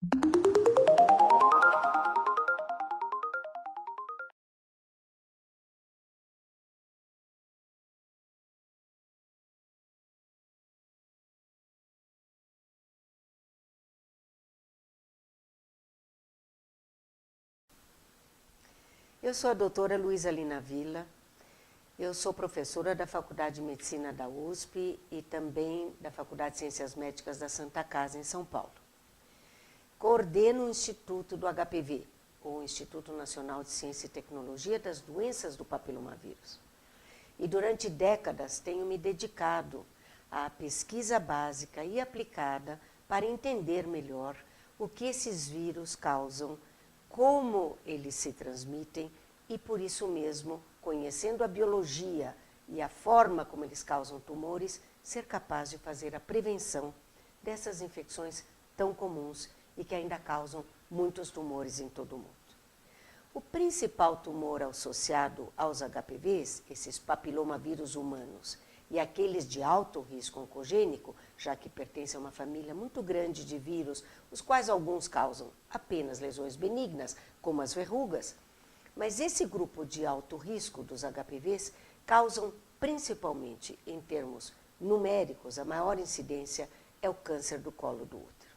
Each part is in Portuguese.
Eu sou a doutora Luísa Lina Villa, eu sou professora da Faculdade de Medicina da USP e também da Faculdade de Ciências Médicas da Santa Casa, em São Paulo. Coordeno o Instituto do HPV, o Instituto Nacional de Ciência e Tecnologia das Doenças do Papilomavírus. E durante décadas tenho me dedicado à pesquisa básica e aplicada para entender melhor o que esses vírus causam, como eles se transmitem e, por isso mesmo, conhecendo a biologia e a forma como eles causam tumores, ser capaz de fazer a prevenção dessas infecções tão comuns e que ainda causam muitos tumores em todo o mundo. O principal tumor associado aos HPVs, esses papilomavírus humanos, e aqueles de alto risco oncogênico, já que pertencem a uma família muito grande de vírus, os quais alguns causam apenas lesões benignas, como as verrugas, mas esse grupo de alto risco dos HPVs causam principalmente, em termos numéricos, a maior incidência é o câncer do colo do útero.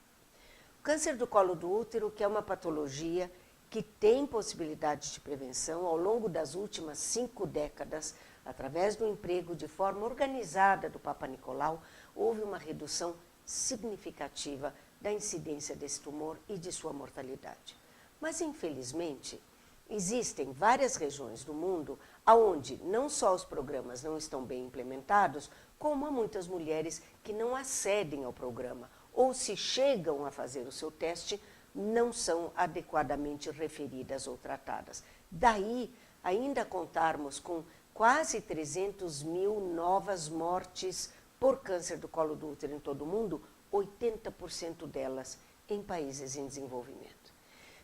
O câncer do colo do útero, que é uma patologia que tem possibilidade de prevenção ao longo das últimas 5 décadas, através do emprego de forma organizada do Papa Nicolau, houve uma redução significativa da incidência desse tumor e de sua mortalidade. Mas, infelizmente, existem várias regiões do mundo onde não só os programas não estão bem implementados, como há muitas mulheres que não acedem ao programa, ou se chegam a fazer o seu teste, não são adequadamente referidas ou tratadas. Daí, ainda contarmos com quase 300 mil novas mortes por câncer do colo do útero em todo o mundo, 80% delas em países em desenvolvimento.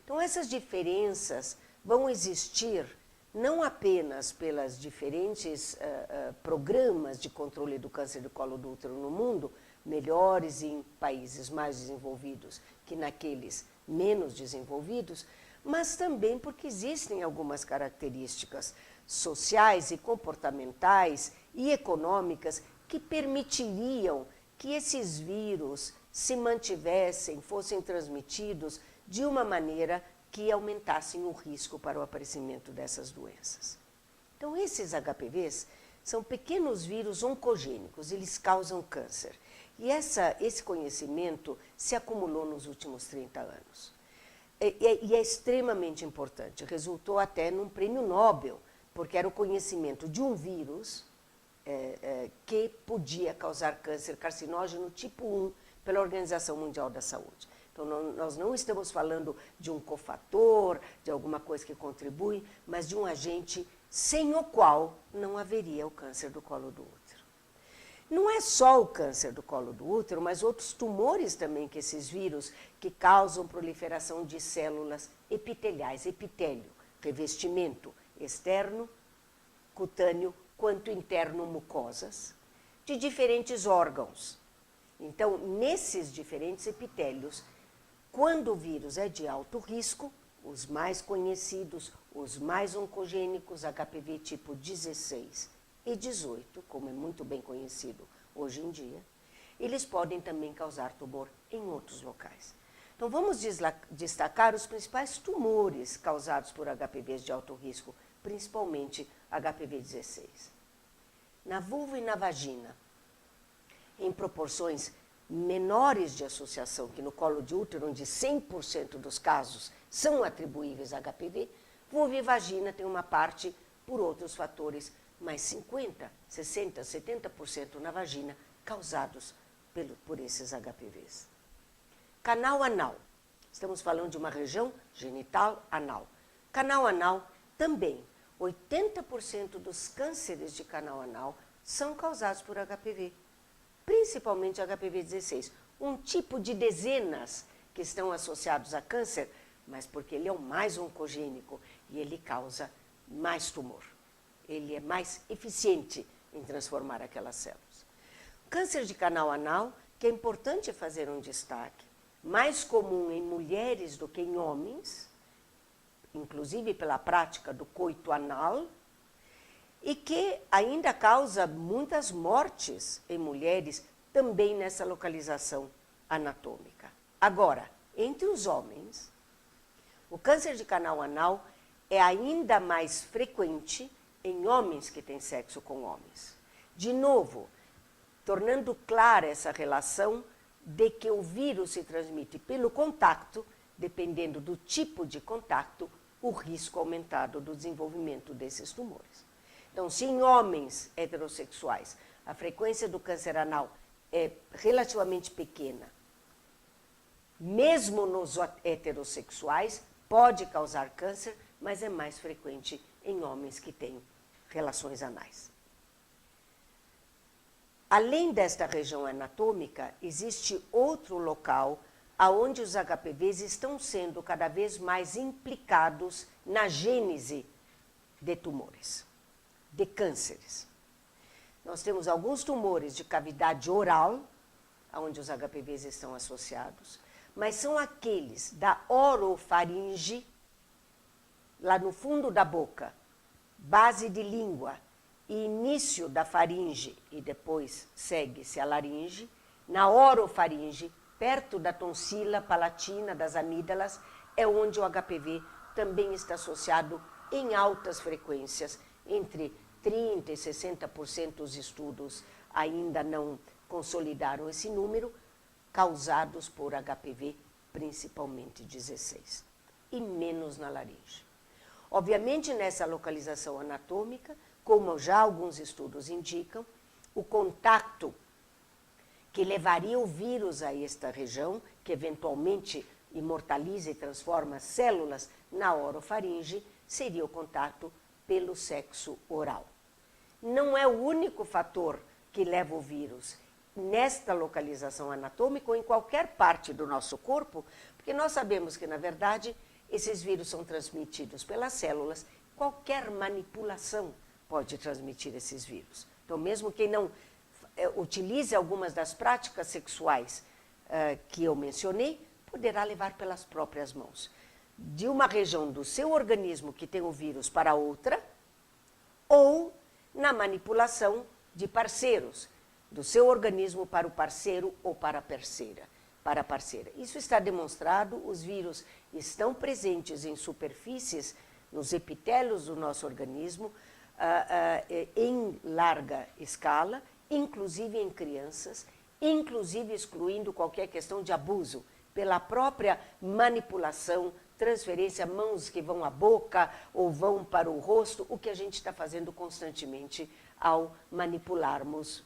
Então, essas diferenças vão existir não apenas pelas diferentes programas de controle do câncer do colo do útero no mundo, melhores em países mais desenvolvidos que naqueles menos desenvolvidos, mas também porque existem algumas características sociais e comportamentais e econômicas que permitiriam que esses vírus se mantivessem, fossem transmitidos de uma maneira que aumentassem o risco para o aparecimento dessas doenças. Então, esses HPVs são pequenos vírus oncogênicos, eles causam câncer. E esse conhecimento se acumulou nos últimos 30 anos. E é extremamente importante, resultou até num prêmio Nobel, porque era o conhecimento de um vírus que podia causar câncer carcinógeno tipo 1 pela Organização Mundial da Saúde. Então, nós não estamos falando de um cofator, de alguma coisa que contribui, mas de um agente sem o qual não haveria o câncer do colo do útero. Não é só o câncer do colo do útero, mas outros tumores também que esses vírus que causam proliferação de células epiteliais, epitélio, revestimento externo, cutâneo, quanto interno, mucosas, de diferentes órgãos. Então, nesses diferentes epitélios, quando o vírus é de alto risco, os mais conhecidos, os mais oncogênicos, HPV tipo 16 e 18, como é muito bem conhecido hoje em dia, eles podem também causar tumor em outros locais. Então, vamos destacar os principais tumores causados por HPVs de alto risco, principalmente HPV 16. Na vulva e na vagina, em proporções menores de associação que no colo de útero, onde 100% dos casos são atribuíveis a HPV, vulva e vagina tem uma parte por outros fatores, mas 50%, 60%, 70% na vagina causados por esses HPVs. Canal anal. Estamos falando de uma região genital anal. Canal anal também. 80% dos cânceres de canal anal são causados por HPV, principalmente HPV 16. Um tipo de dezenas que estão associados a câncer, mas porque ele é o mais oncogênico e ele causa mais tumor. Ele é mais eficiente em transformar aquelas células. Câncer de canal anal, que é importante fazer um destaque, mais comum em mulheres do que em homens, inclusive pela prática do coito anal, e que ainda causa muitas mortes em mulheres, também nessa localização anatômica. Agora, entre os homens, o câncer de canal anal é ainda mais frequente em homens que têm sexo com homens. De novo, tornando clara essa relação de que o vírus se transmite pelo contato, dependendo do tipo de contato, o risco aumentado do desenvolvimento desses tumores. Então, se em homens heterossexuais a frequência do câncer anal é relativamente pequena, mesmo nos heterossexuais, pode causar câncer, mas é mais frequente em homens que têm relações anais. Além desta região anatômica, existe outro local onde os HPVs estão sendo cada vez mais implicados na gênese de tumores, de cânceres. Nós temos alguns tumores de cavidade oral, onde os HPVs estão associados, mas são aqueles da orofaringe, lá no fundo da boca, base de língua e início da faringe, e depois segue-se a laringe, na orofaringe, perto da tonsila palatina, das amígdalas, é onde o HPV também está associado em altas frequências, entre 30% e 60% dos estudos ainda não consolidaram esse número, causados por HPV, principalmente 16, e menos na laringe. Obviamente, nessa localização anatômica, como já alguns estudos indicam, o contato que levaria o vírus a esta região, que eventualmente imortaliza e transforma células na orofaringe, seria o contato pelo sexo oral. Não é o único fator que leva o vírus nesta localização anatômica ou em qualquer parte do nosso corpo, porque nós sabemos que, na verdade, esses vírus são transmitidos pelas células, qualquer manipulação pode transmitir esses vírus. Então, mesmo quem não utilize algumas das práticas sexuais que eu mencionei, poderá levar pelas próprias mãos. De uma região do seu organismo que tem o vírus para outra, ou na manipulação de parceiros, do seu organismo para o parceiro ou para a parceira. Isso está demonstrado, os vírus estão presentes em superfícies, nos epitélios do nosso organismo, em larga escala, inclusive em crianças, inclusive excluindo qualquer questão de abuso, pela própria manipulação, transferência, mãos que vão à boca ou vão para o rosto, o que a gente está fazendo constantemente ao manipularmos,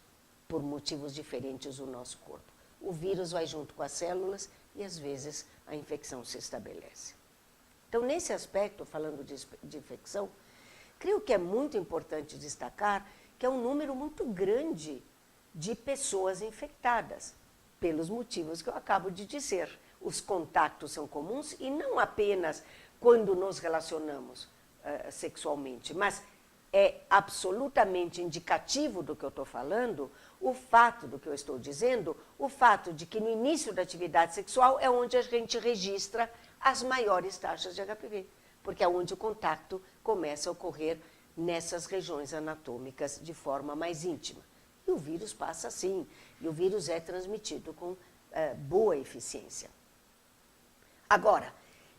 por motivos diferentes, o nosso corpo. O vírus vai junto com as células e, às vezes, a infecção se estabelece. Então, nesse aspecto, falando de infecção, creio que é muito importante destacar que é um número muito grande de pessoas infectadas, pelos motivos que eu acabo de dizer. Os contatos são comuns e não apenas quando nos relacionamos sexualmente, mas é absolutamente indicativo do que eu estou falando, o fato do que eu estou dizendo, o fato de que no início da atividade sexual é onde a gente registra as maiores taxas de HPV, porque é onde o contato começa a ocorrer nessas regiões anatômicas de forma mais íntima. E o vírus passa assim, e o vírus é transmitido com boa eficiência. Agora,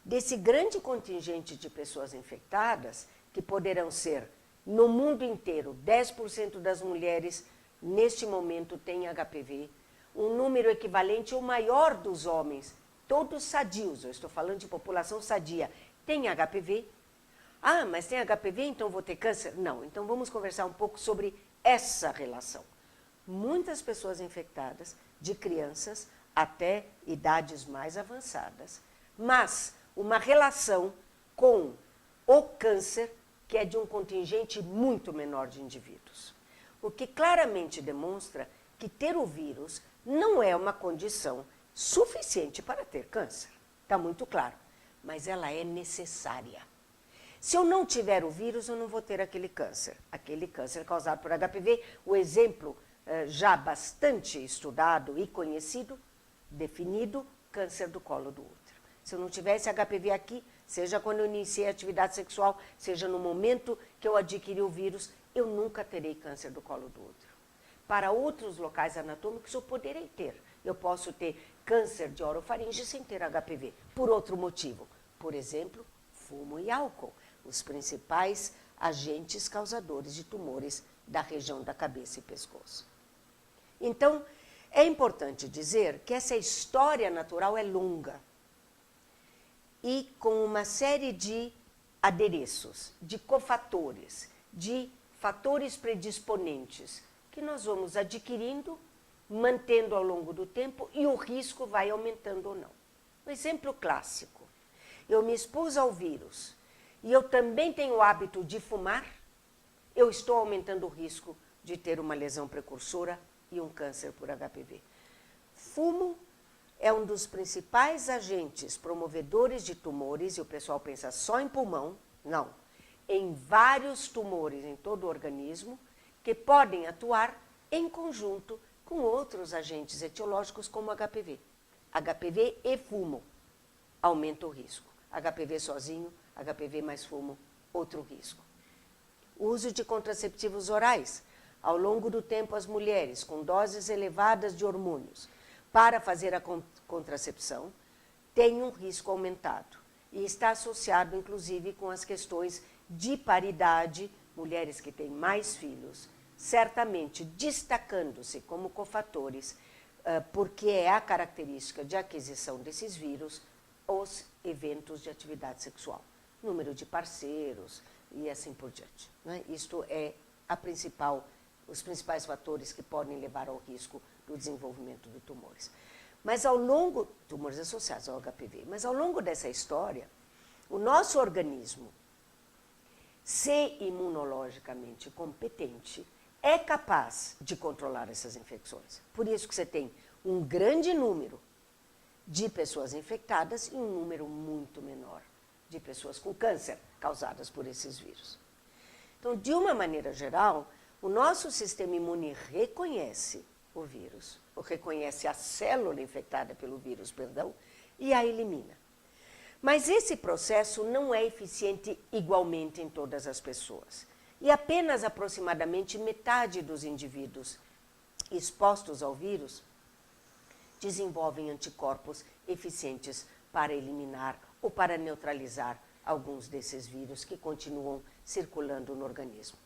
desse grande contingente de pessoas infectadas, que poderão ser, no mundo inteiro, 10% das mulheres, neste momento, têm HPV, um número equivalente ou maior dos homens, todos sadios, eu estou falando de população sadia, tem HPV. Ah, mas tem HPV, então vou ter câncer? Não, então vamos conversar um pouco sobre essa relação. Muitas pessoas infectadas, de crianças até idades mais avançadas, mas uma relação com o câncer que é de um contingente muito menor de indivíduos. O que claramente demonstra que ter o vírus não é uma condição suficiente para ter câncer. Está muito claro, mas ela é necessária. Se eu não tiver o vírus, eu não vou ter aquele câncer causado por HPV. O exemplo já bastante estudado e conhecido, definido, câncer do colo do útero. Se eu não tivesse HPV aqui, seja quando eu iniciei a atividade sexual, seja no momento que eu adquiri o vírus, eu nunca terei câncer do colo do útero. Para outros locais anatômicos, eu poderei ter. Eu posso ter câncer de orofaringe sem ter HPV, por outro motivo. Por exemplo, fumo e álcool, os principais agentes causadores de tumores da região da cabeça e pescoço. Então, é importante dizer que essa história natural é longa e com uma série de adereços, de cofatores, de fatores predisponentes que nós vamos adquirindo, mantendo ao longo do tempo e o risco vai aumentando ou não. Um exemplo clássico, eu me expus ao vírus e eu também tenho o hábito de fumar, eu estou aumentando o risco de ter uma lesão precursora e um câncer por HPV. Fumo é um dos principais agentes promovedores de tumores, e o pessoal pensa só em pulmão, não. Em vários tumores em todo o organismo, que podem atuar em conjunto com outros agentes etiológicos como HPV. HPV e fumo aumenta o risco. HPV sozinho, HPV mais fumo, outro risco. O uso de contraceptivos orais. Ao longo do tempo, as mulheres com doses elevadas de hormônios para fazer a contracepção têm um risco aumentado. E está associado, inclusive, com as questões de paridade, mulheres que têm mais filhos, certamente destacando-se como cofatores, porque é a característica de aquisição desses vírus, os eventos de atividade sexual. Número de parceiros e assim por diante. Né? Isto é os principais fatores que podem levar ao risco do desenvolvimento de tumores. Mas ao longo, tumores associados ao HPV, mas ao longo dessa história, o nosso organismo, se imunologicamente competente, é capaz de controlar essas infecções. Por isso que você tem um grande número de pessoas infectadas e um número muito menor de pessoas com câncer causadas por esses vírus. Então, de uma maneira geral, o nosso sistema imune reconhece o vírus, ou reconhece a célula infectada pelo vírus, perdão, e a elimina. Mas esse processo não é eficiente igualmente em todas as pessoas. E apenas aproximadamente metade dos indivíduos expostos ao vírus desenvolvem anticorpos eficientes para eliminar ou para neutralizar alguns desses vírus que continuam circulando no organismo.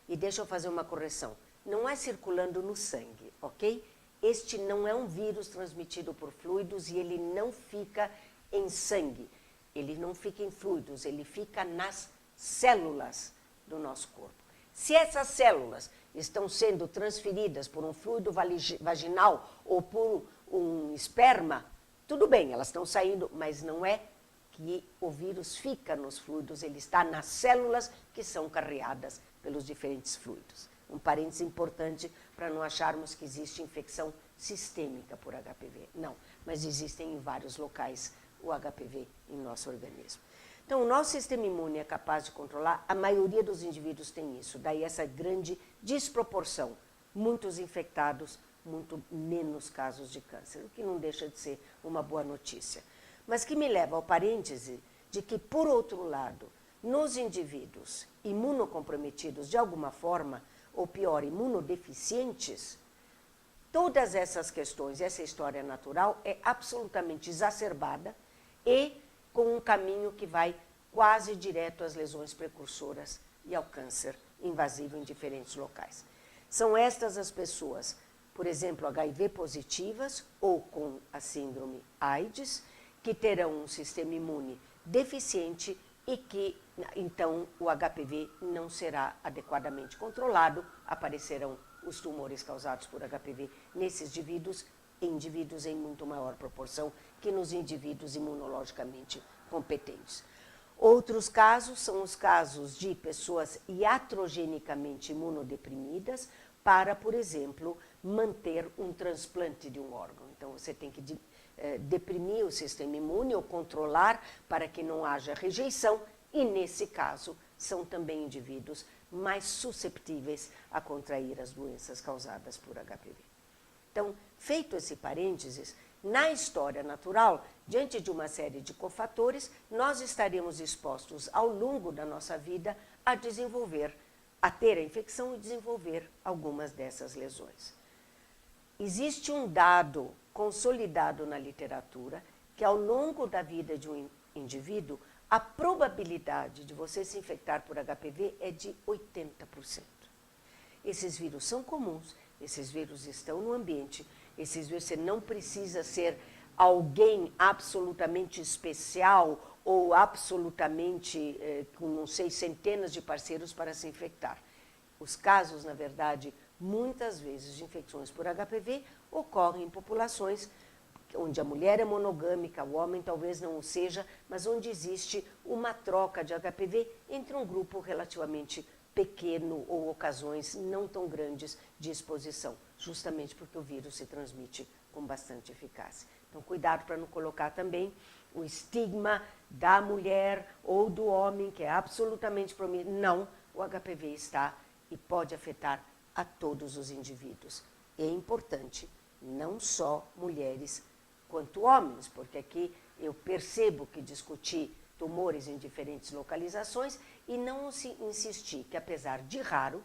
E deixa eu fazer uma correção. Não é circulando no sangue, ok? Este não é um vírus transmitido por fluidos e ele não fica em sangue. Ele não fica em fluidos, ele fica nas células do nosso corpo. Se essas células estão sendo transferidas por um fluido vaginal ou por um esperma, tudo bem, elas estão saindo, mas não é que o vírus fica nos fluidos, ele está nas células que são carreadas pelos diferentes fluidos. Um parênteses importante para não acharmos que existe infecção sistêmica por HPV. Não, mas existem em vários locais o HPV em nosso organismo. Então, o nosso sistema imune é capaz de controlar, a maioria dos indivíduos tem isso, daí essa grande desproporção. Muitos infectados, muito menos casos de câncer, o que não deixa de ser uma boa notícia. Mas que me leva ao parêntese de que, por outro lado, nos indivíduos imunocomprometidos de alguma forma, ou pior, imunodeficientes, todas essas questões, essa história natural é absolutamente exacerbada e com um caminho que vai quase direto às lesões precursoras e ao câncer invasivo em diferentes locais. São estas as pessoas, por exemplo, HIV positivas ou com a síndrome AIDS, que terão um sistema imune deficiente e que, então, o HPV não será adequadamente controlado, aparecerão os tumores causados por HPV nesses indivíduos em muito maior proporção que nos indivíduos imunologicamente competentes. Outros casos são os casos de pessoas iatrogenicamente imunodeprimidas para, por exemplo, manter um transplante de um órgão. Então, você tem que deprimir o sistema imune ou controlar para que não haja rejeição e, nesse caso, são também indivíduos mais susceptíveis a contrair as doenças causadas por HPV. Então, feito esse parênteses, Na história natural, diante de uma série de cofatores, nós estaremos expostos ao longo da nossa vida a desenvolver, a ter a infecção e desenvolver algumas dessas lesões. Existe um dado consolidado na literatura que ao longo da vida de um indivíduo, a probabilidade de você se infectar por HPV é de 80%. Esses vírus são comuns, esses vírus estão no ambiente, esses vírus você não precisa ser alguém absolutamente especial ou absolutamente, com não sei, centenas de parceiros para se infectar. Os casos, na verdade, muitas vezes de infecções por HPV ocorrem em populações onde a mulher é monogâmica, o homem talvez não o seja, mas onde existe uma troca de HPV entre um grupo relativamente pequeno ou ocasiões não tão grandes de exposição, justamente porque o vírus se transmite com bastante eficácia. Então, cuidado para não colocar também o estigma da mulher ou do homem, que é absolutamente promissor. Não, o HPV está e pode afetar a todos os indivíduos. É importante, não só mulheres quanto homens, porque aqui eu percebo que discuti tumores em diferentes localizações e não insisti que, apesar de raro,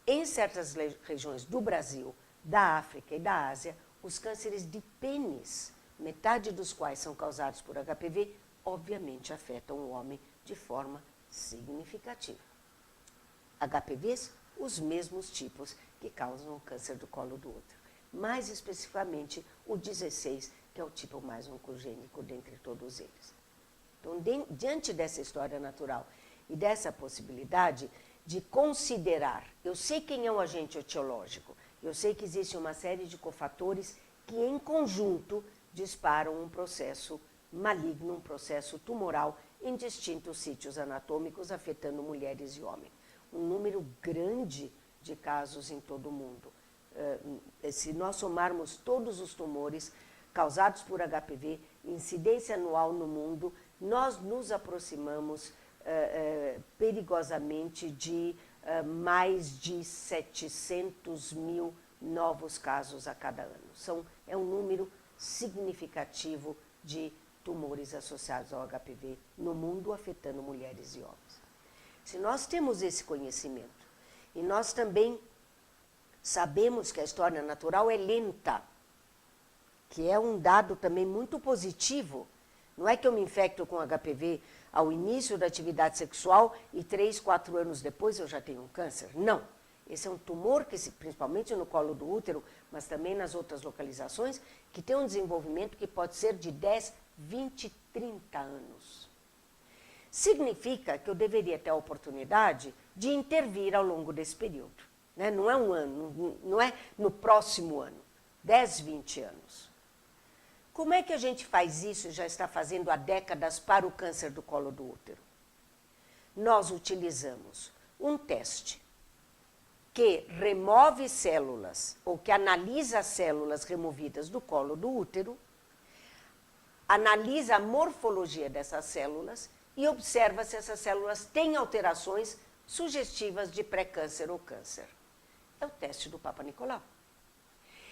em certas regiões do Brasil, da África e da Ásia, os cânceres de pênis, metade dos quais são causados por HPV, obviamente afetam o homem de forma significativa. HPVs, os mesmos tipos que causam o câncer do colo do útero. Mais especificamente o 16, que é o tipo mais oncogênico dentre todos eles. Então, diante dessa história natural e dessa possibilidade de considerar, eu sei quem é o agente etiológico, eu sei que existe uma série de cofatores que, em conjunto, disparam um processo maligno, um processo tumoral em distintos sítios anatômicos, afetando mulheres e homens. Um número grande de casos em todo o mundo. Se nós somarmos todos os tumores causados por HPV, incidência anual no mundo, nós nos aproximamos perigosamente de mais de 700 mil novos casos a cada ano. É um número significativo de tumores associados ao HPV no mundo, afetando mulheres e homens. Se nós temos esse conhecimento, e nós também sabemos que a história natural é lenta, que é um dado também muito positivo. Não é que eu me infecto com HPV ao início da atividade sexual e 3, 4 anos depois eu já tenho um câncer. Não. Esse é um tumor que, principalmente no colo do útero, mas também nas outras localizações, que tem um desenvolvimento que pode ser de 10, 20, 30 anos. Significa que eu deveria ter a oportunidade de intervir ao longo desse período. Né? Não é um ano, não é no próximo ano, 10, 20 anos. Como é que a gente faz isso e já está fazendo há décadas para o câncer do colo do útero? Nós utilizamos um teste que remove células, ou que analisa as células removidas do colo do útero, analisa a morfologia dessas células e observa se essas células têm alterações sugestivas de pré-câncer ou câncer. É o teste do Papa Nicolau.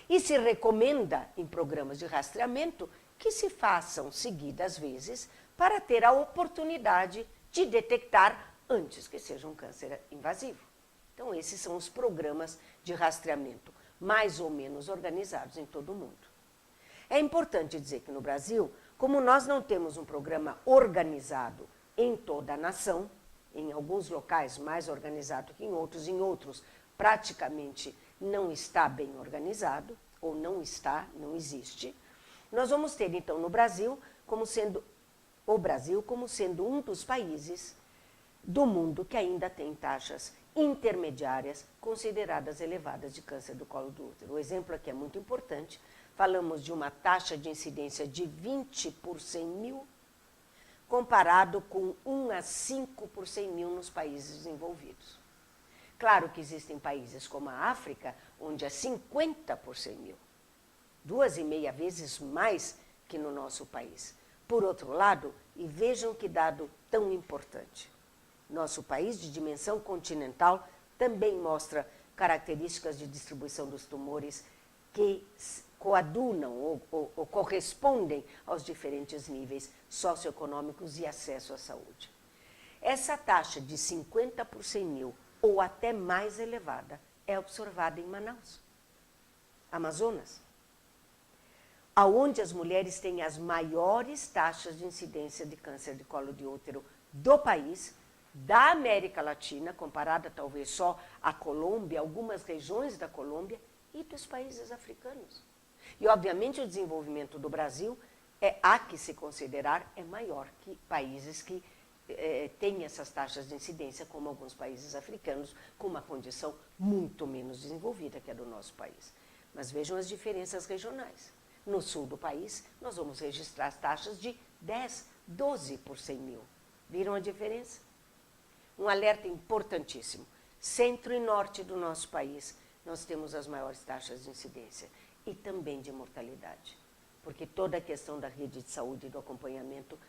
E se recomenda, em programas de rastreamento, que se façam seguidas vezes para ter a oportunidade de detectar antes que seja um câncer invasivo. Então, esses são os programas de rastreamento mais ou menos organizados em todo o mundo. É importante dizer que no Brasil, como nós não temos um programa organizado em toda a nação, em alguns locais mais organizado que em outros praticamente não está bem organizado, ou não existe, nós vamos ter, então, no Brasil, como sendo um dos países do mundo que ainda tem taxas intermediárias consideradas elevadas de câncer do colo do útero. O exemplo aqui é muito importante. Falamos de uma taxa de incidência de 20 por 100 mil, comparado com 1 a 5 por 100 mil nos países desenvolvidos. Claro que existem países como a África, onde é 50 por 100 mil, 2,5 vezes mais que no nosso país. Por outro lado, e vejam que dado tão importante, nosso país de dimensão continental também mostra características de distribuição dos tumores que coadunam ou correspondem aos diferentes níveis socioeconômicos e acesso à saúde. Essa taxa de 50 por 100 mil, ou até mais elevada, é observada em Manaus, Amazonas, aonde as mulheres têm as maiores taxas de incidência de câncer de colo de útero do país, da América Latina, comparada talvez só à Colômbia, algumas regiões da Colômbia, e dos países africanos. E, obviamente, o desenvolvimento do Brasil há que se considerar maior que países que têm essas taxas de incidência, como alguns países africanos, com uma condição muito menos desenvolvida que a do nosso país. Mas vejam as diferenças regionais. No sul do país, nós vamos registrar as taxas de 10, 12 por 100 mil. Viram a diferença? Um alerta importantíssimo. Centro e norte do nosso país, nós temos as maiores taxas de incidência e também de mortalidade, porque toda a questão da rede de saúde e do acompanhamento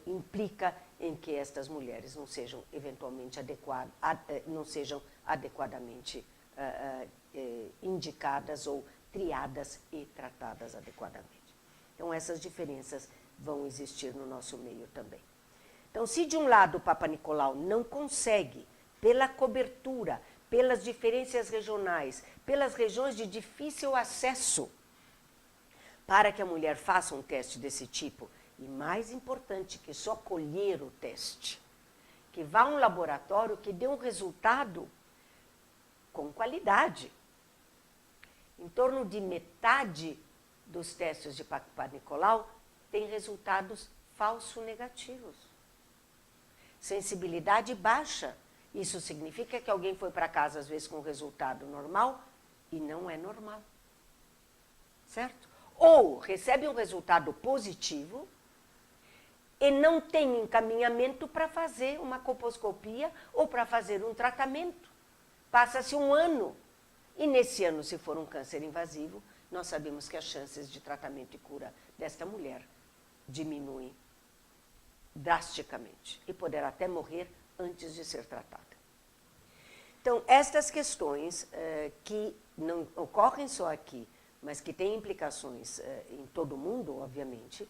implica em que estas mulheres não sejam eventualmente não sejam adequadamente indicadas ou triadas e tratadas adequadamente. Então, essas diferenças vão existir no nosso meio também. Então, se de um lado o Papa Nicolau não consegue, pela cobertura, pelas diferenças regionais, pelas regiões de difícil acesso, para que a mulher faça um teste desse tipo, e mais importante que só colher o teste, que vá a um laboratório que dê um resultado com qualidade. Em torno de metade dos testes de Papa Nicolau tem resultados falso-negativos. Sensibilidade baixa. Isso significa que alguém foi para casa, às vezes, com resultado normal e não é normal. Certo? Ou recebe um resultado positivo e não tem encaminhamento para fazer uma colposcopia ou para fazer um tratamento. Passa-se um ano. E nesse ano, se for um câncer invasivo, nós sabemos que as chances de tratamento e cura desta mulher diminuem drasticamente e poderá até morrer antes de ser tratada. Então, estas questões que não ocorrem só aqui, mas que têm implicações em todo o mundo, obviamente,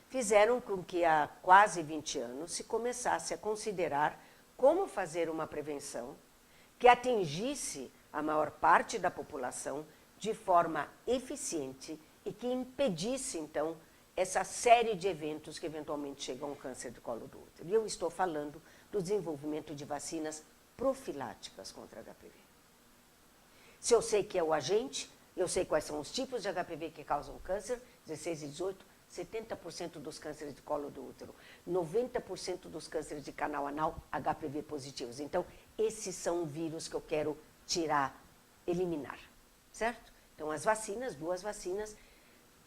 fizeram com que há quase 20 anos se começasse a considerar como fazer uma prevenção que atingisse a maior parte da população de forma eficiente e que impedisse, então, essa série de eventos que eventualmente chegam ao câncer de colo do útero. E eu estou falando do desenvolvimento de vacinas profiláticas contra HPV. Se eu sei que é o agente, eu sei quais são os tipos de HPV que causam câncer, 16 e 18, 70% dos cânceres de colo do útero, 90% dos cânceres de canal anal, HPV positivos. Então, esses são vírus que eu quero tirar, eliminar, certo? Então, as vacinas, 2 vacinas,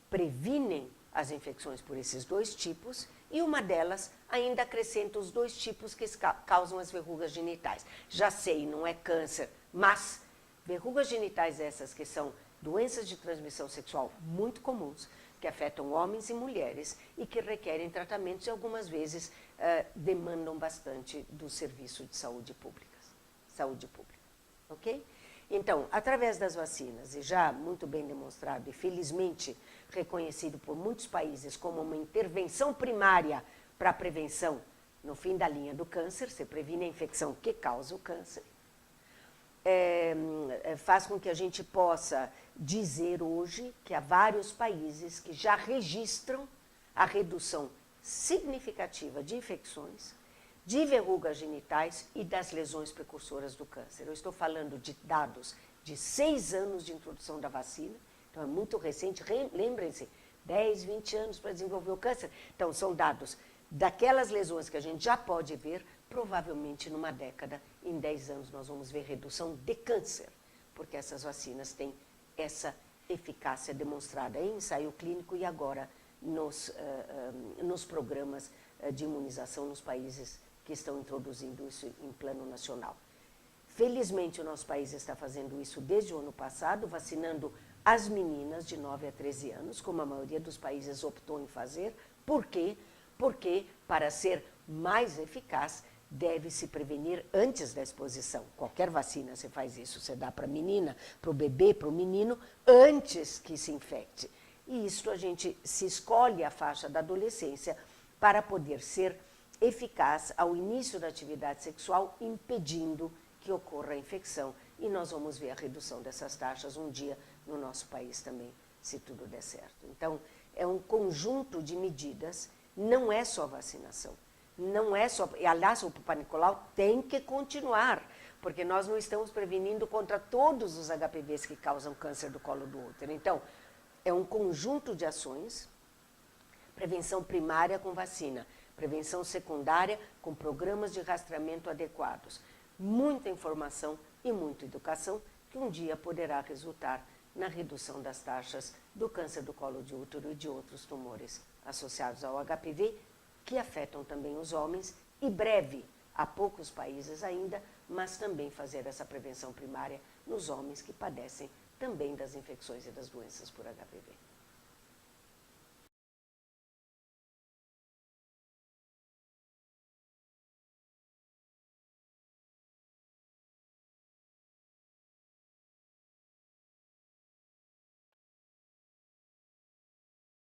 previnem as infecções por esses 2 tipos e uma delas ainda acrescenta os 2 tipos que causam as verrugas genitais. Já sei, não é câncer, mas verrugas genitais essas que são doenças de transmissão sexual muito comuns, que afetam homens e mulheres e que requerem tratamentos e algumas vezes demandam bastante do serviço de saúde pública. Ok? Então, através das vacinas, e já muito bem demonstrado e felizmente reconhecido por muitos países como uma intervenção primária para a prevenção no fim da linha do câncer, se previne a infecção que causa o câncer, faz com que a gente possa dizer hoje que há vários países que já registram a redução significativa de infecções, de verrugas genitais e das lesões precursoras do câncer. Eu estou falando de dados de 6 anos de introdução da vacina, então é muito recente, lembrem-se, 10, 20 anos para desenvolver o câncer. Então, são dados daquelas lesões que a gente já pode ver, provavelmente numa década, em 10 anos nós vamos ver redução de câncer, porque essas vacinas têm essa eficácia demonstrada em ensaio clínico e agora nos programas de imunização nos países que estão introduzindo isso em plano nacional. Felizmente, o nosso país está fazendo isso desde o ano passado, vacinando as meninas de 9 a 13 anos, como a maioria dos países optou em fazer. Por quê? Porque, para ser mais eficaz, deve se prevenir antes da exposição. Qualquer vacina você faz isso, você dá para a menina, para o bebê, para o menino, antes que se infecte. E isso a gente se escolhe a faixa da adolescência para poder ser eficaz ao início da atividade sexual, impedindo que ocorra a infecção. E nós vamos ver a redução dessas taxas um dia no nosso país também, se tudo der certo. Então, é um conjunto de medidas, não é só vacinação. Não é só... Aliás, o Papai Nicolau tem que continuar, porque nós não estamos prevenindo contra todos os HPVs que causam câncer do colo do útero. Então, é um conjunto de ações, prevenção primária com vacina, prevenção secundária com programas de rastreamento adequados, muita informação e muita educação, que um dia poderá resultar na redução das taxas do câncer do colo de útero e de outros tumores associados ao HPV, que afetam também os homens, e breve, há poucos países ainda, mas também fazer essa prevenção primária nos homens que padecem também das infecções e das doenças por HPV.